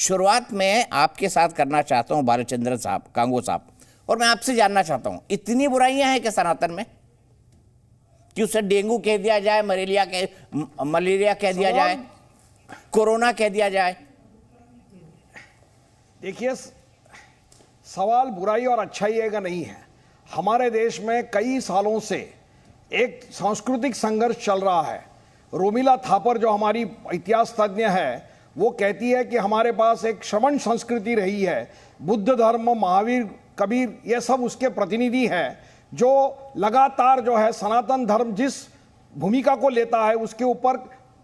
शुरुआत में आपके साथ करना चाहता हूं बालचंद्रन साहब, कांगो साहब, और मैं आपसे जानना चाहता हूं, इतनी बुराइयां हैं कि सनातन में कि उसे डेंगू कह दिया जाए, मलेरिया कह दिया जाए, कोरोना कह दिया जाए? देखिए, सवाल बुराई और अच्छाई का नहीं है। हमारे देश में कई सालों से एक सांस्कृतिक संघर्ष चल रहा है। रोमिला थापर जो हमारी इतिहास तज्ञ है, वो कहती है कि हमारे पास एक श्रवण संस्कृति रही है। बुद्ध धर्म, महावीर, कबीर, ये सब उसके प्रतिनिधि हैं, जो लगातार जो है सनातन धर्म जिस भूमिका को लेता है उसके ऊपर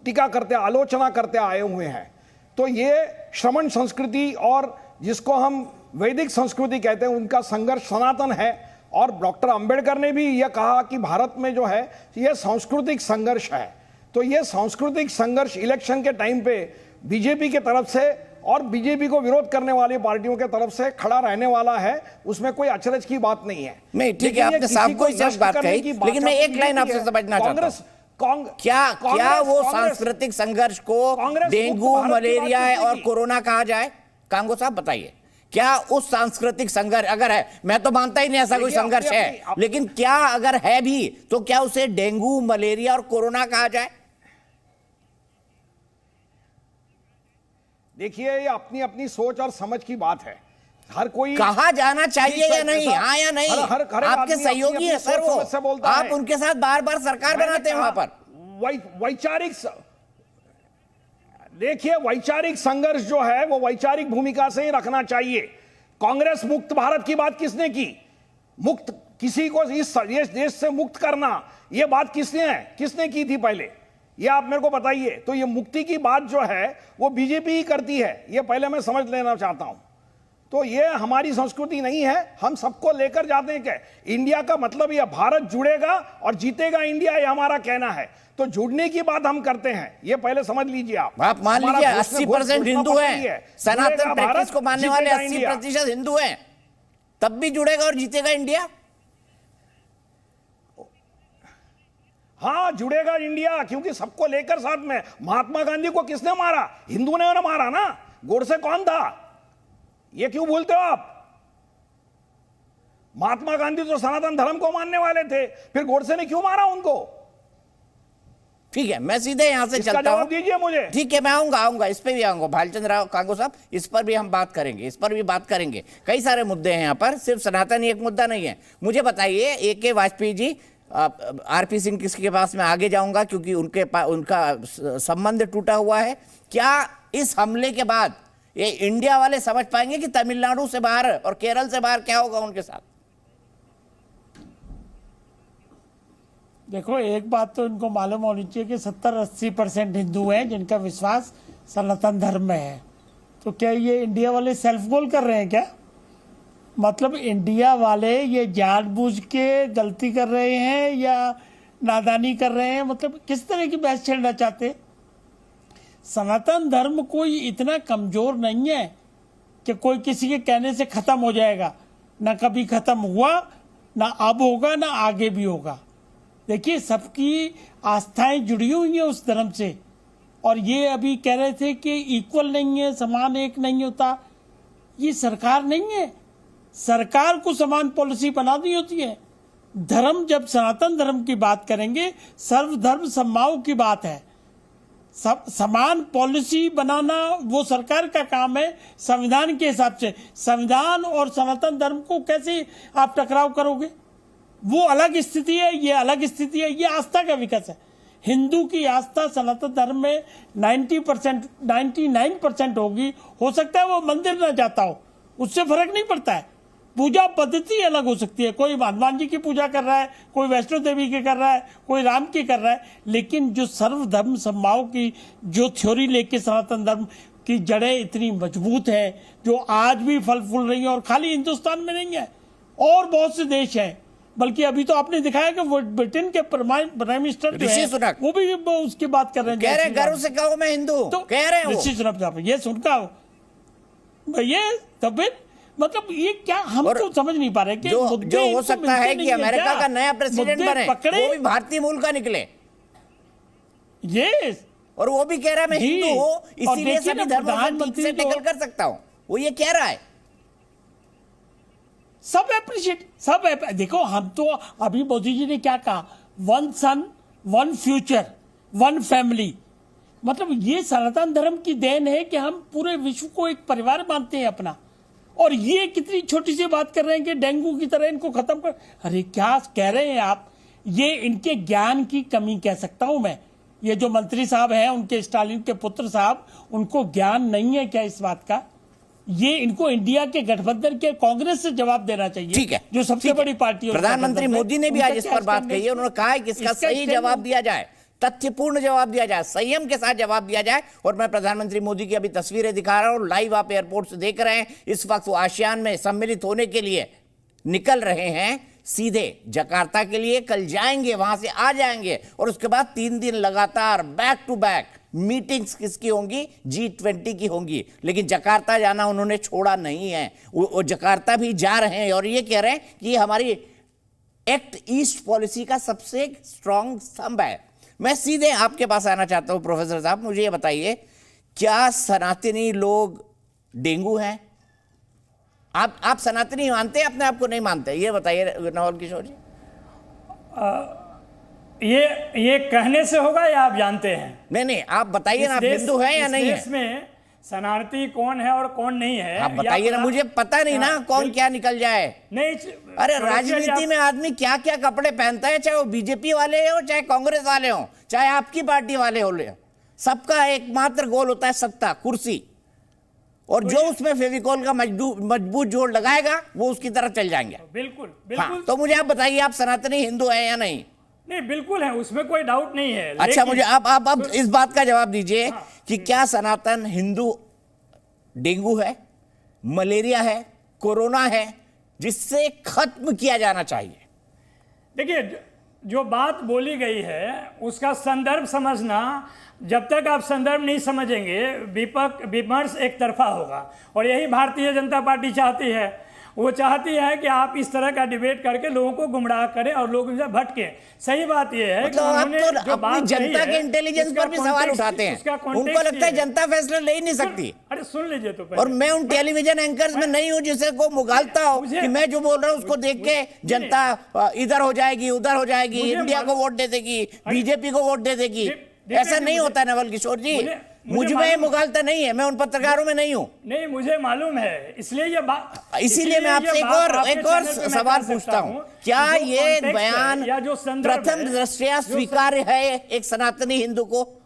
टीका करते, आलोचना करते आए हुए हैं। तो ये श्रवण संस्कृति और जिसको हम वैदिक संस्कृति कहते हैं, उनका संघर्ष सनातन है। और डॉक्टर अंबेडकर ने भी यह कहा कि भारत में जो है यह सांस्कृतिक संघर्ष है। तो यह सांस्कृतिक संघर्ष इलेक्शन के टाइम पे बीजेपी के तरफ से और बीजेपी को विरोध करने वाली पार्टियों के तरफ से खड़ा रहने वाला है, उसमें कोई अचरज की बात नहीं है। नहीं, ठीक है, आपने साहब को इस बात कही, लेकिन मैं एक लाइन आपसे समझना चाहता हूं, क्या वो सांस्कृतिक संघर्ष को डेंगू, मलेरिया और कोरोना कहा जाए? कांगो साहब बताइए, क्या उस सांस्कृतिक संघर्ष अगर है, मैं तो मानता ही नहीं ऐसा कोई संघर्ष है, लेकिन क्या अगर है भी तो क्या उसे डेंगू, मलेरिया और कोरोना कहा जाए? देखिए, ये अपनी अपनी सोच और समझ की बात है। हर कोई कहा जाना चाहिए या नहीं, हाँ या नहीं? आपके सहयोगी है सर वो, आप उनके साथ बार बार सरकार बनाते हैं वहां पर। वैचारिक, देखिए, वैचारिक संघर्ष जो है वो वैचारिक भूमिका से ही रखना चाहिए। कांग्रेस मुक्त भारत की बात किसने की? मुक्त किसी को इस देश से मुक्त करना, यह बात किसने की थी पहले? ये आप मेरे को बताइए। तो ये मुक्ति की बात जो है वो बीजेपी ही करती है, ये पहले मैं समझ लेना चाहता हूं। तो ये हमारी संस्कृति नहीं है। हम सबको लेकर जाते हैं। क्या इंडिया का मतलब यह भारत जुड़ेगा और जीतेगा इंडिया, ये हमारा कहना है। तो जुड़ने की बात हम करते हैं, ये पहले समझ लीजिए। आप मान लीजिए 80% हिंदू हैं, सनातन प्रैक्टिस को मानने वाले 80% हिंदू हैं, तब भी जुड़ेगा और जीतेगा इंडिया? हाँ, जुड़ेगा इंडिया, क्योंकि सबको लेकर साथ में। महात्मा गांधी को किसने मारा? हिंदू ने मारा ना। गोडसे कौन था? ये क्यों भूलते हो आप? महात्मा गांधी तो सनातन धर्म को मानने वाले थे, फिर गोडसे ने क्यों मारा उनको? ठीक है, मैं सीधे यहां से चलता हूं। दीजिए मुझे। ठीक है, मैं आऊंगा, इस पे भी आऊंगा। भालचंद्र कांगो साहब, इस पर भी हम बात करेंगे, कई सारे मुद्दे हैं यहाँ पर, सिर्फ सनातन ही एक मुद्दा नहीं है। मुझे बताइए, AK वाजपेयी जी, RP सिंह किसके पास मैं आगे जाऊंगा क्योंकि उनका संबंध टूटा हुआ है। क्या इस हमले के बाद ये इंडिया वाले समझ पाएंगे कि तमिलनाडु से बाहर और केरल से बाहर क्या होगा उनके साथ? देखो, एक बात तो इनको मालूम होनी चाहिए कि 70-80% हिंदू हैं जिनका विश्वास सनातन धर्म में है। तो क्या ये इंडिया वाले सेल्फ गोल कर रहे हैं क्या? मतलब इंडिया वाले ये जानबूझ के गलती कर रहे हैं या नादानी कर रहे हैं? मतलब किस तरह की बहस छेड़ना चाहते हैं? सनातन धर्म कोई इतना कमजोर नहीं है कि कोई किसी के कहने से खत्म हो जाएगा। ना कभी खत्म हुआ, ना अब होगा, ना आगे भी होगा। देखिए, सबकी आस्थाएं जुड़ी हुई हैं उस धर्म से। और ये अभी कह रहे थे कि इक्वल नहीं है, समान एक नहीं होता। ये सरकार नहीं है, सरकार को समान पॉलिसी बनानी होती है। धर्म, जब सनातन धर्म की बात करेंगे, सर्वधर्म समभाव की बात है। समान पॉलिसी बनाना वो सरकार का काम है, संविधान के हिसाब से। संविधान और सनातन धर्म को कैसे आप टकराव करोगे? वो अलग स्थिति है, ये अलग स्थिति है। ये आस्था का विकास है। हिंदू की आस्था सनातन धर्म में 90%, 99% होगी। हो सकता है वो मंदिर न जाता हो, उससे फर्क नहीं पड़ता है। पूजा पद्धति अलग हो सकती है, कोई हनुमान जी की पूजा कर रहा है, कोई वैष्णो देवी की कर रहा है, कोई राम की कर रहा है। लेकिन जो सर्वधर्म समभाव की जो थ्योरी लेके सनातन धर्म की जड़ें इतनी मजबूत है, जो आज भी फल फूल रही है, और खाली हिंदुस्तान में नहीं है, और बहुत से देश हैं। बल्कि अभी तो आपने दिखाया कि वो ब्रिटेन के प्राइम मिनिस्टर जो है, वो भी उसकी बात कर रहे हैं, कह रहे गर्व से कहो मैं हिंदू, तो कह रहे हैं ऋषि सुनक, ये सुनका ये तब मतलब ये क्या, हम तो समझ नहीं पा रहे कि जो हो सकता है कि अमेरिका का नया प्रेसिडेंट बने, वो भी भारतीय मूल का निकले। ये और वो भी कह रहा है मैं जी। हिंदू हूं और इसीलिए देखिए सभी ना, धर्मों से ठीक प्रधानमंत्री से तो- टैकल कर सकता हूं, वो ये कह रहा है। सब एप्रिशिएट, देखो हम तो अभी मोदी जी ने क्या कहा, 1 सन 1 फ्यूचर 1 फैमिली। मतलब ये सनातन धर्म की देन है कि हम पूरे विश्व को एक परिवार मानते हैं अपना, और ये कितनी छोटी सी बात कर रहे हैं कि डेंगू की तरह इनको खत्म कर। अरे क्या कह रहे हैं आप, ये इनके ज्ञान की कमी कह सकता हूं मैं। ये जो मंत्री साहब हैं, उनके स्टालिन के पुत्र साहब, उनको ज्ञान नहीं है क्या इस बात का? ये इनको इंडिया के गठबंधन के कांग्रेस से जवाब देना चाहिए, ठीक है, जो सबसे ठीक है। बड़ी पार्टी है। प्रधानमंत्री मोदी ने भी आज इस पर बात कही है, उन्होंने कहा है कि इसका सही जवाब दिया जाए, तथ्यपूर्ण जवाब दिया जाए, संयम के साथ जवाब दिया जाए। और मैं प्रधानमंत्री मोदी की अभी तस्वीरें दिखा रहा हूं, लाइव आप एयरपोर्ट से देख रहे हैं। इस वक्त वो आसियान में सम्मिलित होने के लिए निकल रहे हैं सीधे जकार्ता के लिए, कल जाएंगे, वहां से आ जाएंगे, और उसके बाद 3 दिन लगातार बैक टू बैक मीटिंग्स किसकी होंगी? G20 की होंगी। लेकिन जकार्ता जाना उन्होंने छोड़ा नहीं है, वो जकार्ता भी जा रहे हैं और ये कह रहे हैं कि ये हमारी एक्ट ईस्ट पॉलिसी का सबसे स्ट्रॉन्ग स्तंभ है। मैं सीधे आपके पास आना चाहता हूं प्रोफेसर साहब, मुझे ये बताइए, क्या सनातनी लोग डेंगू हैं? आप सनातनी मानते हैं अपने आप को, नहीं मानते? ये बताइए नवल किशोर जी। ये कहने से होगा या आप जानते हैं? नहीं, आप बताइए ना, आप हिंदू हैं या नहीं है? देश में शरणार्थी कौन है और कौन नहीं है, आप बताइए ना, मुझे पता नहीं ना कौन क्या निकल जाए। नहीं। अरे राजनीति में आदमी क्या क्या कपड़े पहनता है, चाहे वो बीजेपी वाले हो, चाहे कांग्रेस वाले हो, चाहे आपकी पार्टी वाले हो, सबका एकमात्र गोल होता है सत्ता, कुर्सी। और जो उसमें फेविकॉल का मजबूत जोड़ लगाएगा वो उसकी तरफ चल जाएंगे। बिल्कुल हाँ, बिल्कुल। तो मुझे आप बताइए, आप सनातनी हिंदू हैं या नहीं? नहीं, बिल्कुल है, उसमें कोई डाउट नहीं है। अच्छा, लेकिन- मुझे आप इस बात का जवाब दीजिए हाँ, कि क्या सनातन हिंदू डेंगू है, मलेरिया है, कोरोना है, जिससे खत्म किया जाना चाहिए? देखिए, जो बात बोली गई है उसका संदर्भ समझना, जब तक आप संदर्भ नहीं समझेंगे विमर्श एक तरफा होगा। और यही भारतीय जनता पार्टी चाहती है। वो चाहती है कि आप इस तरह का डिबेट करके लोगों को गुमराह करें और लोग इनसे भटके। सही बात यह है कि मतलब आप उन्होंने तो जो अपनी बात कही जनता है, के इंटेलिजेंस उसका पर भी सवाल context- उठाते हैं। उसका context उनको लगता है ये जनता फैसला ले ही नहीं सकती। अरे सुन लीजिए तो पहले। और मैं उन टेलीविजन एंकर्स में नहीं हूं जिसे को मुगालता हो मुझे- कि मैं जो बोल रहा हूं उसको देख के जनता इधर हो जाएगी, उधर हो जाएगी, मुझे इंडिया को वोट दे देगी, बीजेपी को वोट दे देगी। ऐसा नहीं होता नवल किशोर जी। मुझ में मुगालता नहीं है, मैं उन पत्रकारों में नहीं हूं। नहीं, मुझे मालूम है, इसलिए ये बात, इसीलिए मैं आपसे एक और सवाल पूछता हूं, क्या ये बयान या जो संदर्भ प्रथम है, दृष्टया स्वीकार्य है एक सनातनी हिंदू को?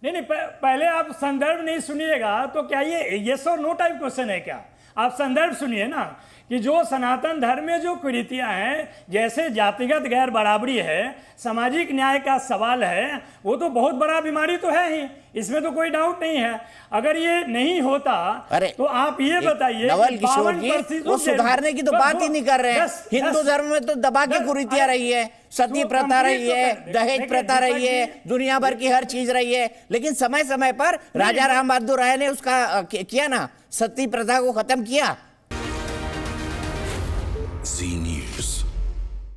नहीं, पहले आप संदर्भ नहीं सुनिएगा तो क्या ये यस और नो टाइप क्वेश्चन है क्या? आप संदर्भ सुनिए ना, कि जो सनातन धर्म में जो कुरीतियां हैं, जैसे जातिगत गैर बराबरी है, सामाजिक न्याय का सवाल है, वो तो बहुत बड़ा बीमारी तो है ही, इसमें तो कोई डाउट नहीं है। अगर ये नहीं होता तो आप ये बताइए, नवल किशोर जी, वो सुधारने की तो बात ही नहीं कर रहे हैं। हिंदू धर्म में तो दबा की कुरीतियां रही है, सती प्रथा रही है, दहेज प्रथा रही है, दुनिया भर की हर चीज रही है। लेकिन समय समय पर राजा राम बहादुर राय ने उसका किया ना, सती प्रथा को खत्म किया। Scene